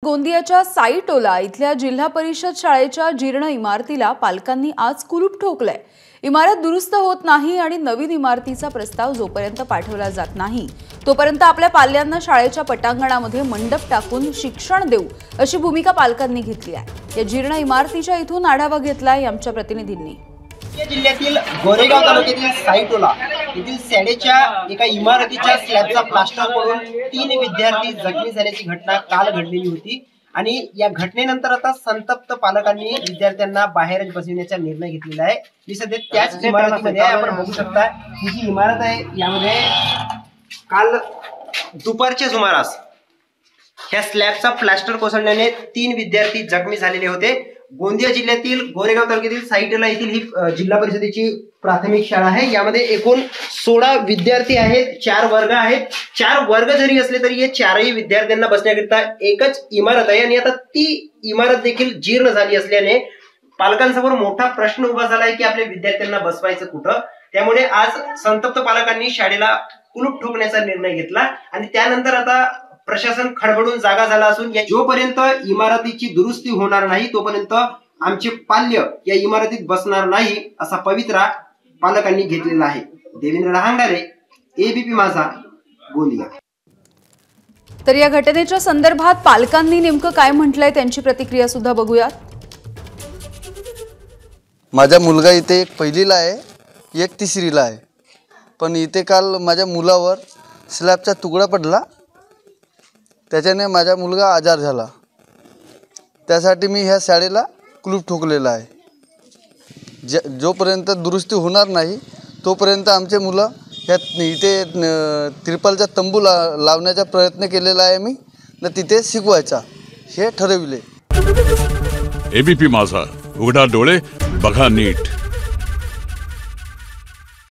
गोंदियाच्या साईटोला इथल्या जिल्हा परिषद शाळेच्या जीर्ण इमारतीला पालकांनी आज कुलूप ठोकलंय। इमारत दुरुस्त होत नाही आणि नवीन इमारतीचा प्रस्ताव जोपर्यंत पाठवला जात नाही तोपर्यंत आपल्या पाल्यांना शाळेच्या पटांगणामध्ये मंडप टाकून शिक्षण देऊ अशी भूमिका पालकांनी घेतली आहे। या जीर्ण इमारतीच्या इथून आढावा घेतलाय आमच्या प्रतिनिधींनी। जिल्ह्यातील गोरेगाव तालुक्यातील साईटोला येथील शाळेच्या एका इमारतीच्या स्लॅबचा प्लास्टर पडून 3 विद्यार्थी जखमी झाल्याची घटना काल घडलेली होती आणि या घटनेनंतर आता संतप्त पालकांनी विद्यार्थ्यांना बाहेरच बसविण्याचा निर्णय घेतलेला आहे। मी सध्या त्याच इमारतीमध्ये आपण बघू शकता ही जी इमारत आहे यामध्ये काल दुपारच्या सुमारास ह्या स्लॅबचा प्लास्टर कोसळल्याने 3 विद्यार्थी जखमी झालेले होते। गोंदिया जिल्ह्यातील गोरेगाव तालुक्यातील साईटोला येथील ही जिल्हा परिषदेची प्राथमिक शाळा आहे। यामध्ये एकूण 16 विद्यार्थी आहेत, 4 वर्ग आहेत। 4 वर्ग जरी असले तरी हे 4ही विद्यार्थ्यांना बसण्याकरिता एकच इमारत आहे आणि आता ती इमारत देखील जीर्ण झाली असल्याने पालकांसमोर मोठा प्रश्न उभा झाला आहे की आपल्या विद्यार्थ्यांना बसवायचं कुठं। त्यामुळे आज संतप्त पालकांनी शाळेला कुलूप ठोकण्याचा निर्णय घेतला आणि त्यानंतर आता प्रशासन खडबडून जागा झाला असून जोपर्यंत इमारतीची दुरुस्ती होणार नाही तोपर्यंत आमचे पाल्य या इमारतीत बसणार नाही असा पवित्रा पालकांनी घेतलेला आहे। देवेंद्र रहांगडारे, एबीपी माझा, गोंदिया। तर या घटनेच्या संदर्भात पालकांनी नेमकं काय म्हटलंय त्यांची प्रतिक्रिया सुद्धा बघूया। माझा मुलगा इथे एक पहिलीला आहे, एक तिसरीला आहे, पण इथे काल माझ्या मुलावर स्लॅबचा तुकडा पडला, त्याच्याने माझा मुलगा आजार झाला। त्यासाठी मी ह्या शाळेला कुलूप ठोकलेला आहे। जोपर्यंत दुरुस्ती होणार नाही तोपर्यंत आमचे मुलं ह्या इथे त्रिपालचा तंबू लावण्याचा प्रयत्न केलेला आहे मी न तिथे शिकवायचा हे ठरविले। एबीपी माझा, उघडा डोळे बघा नीट।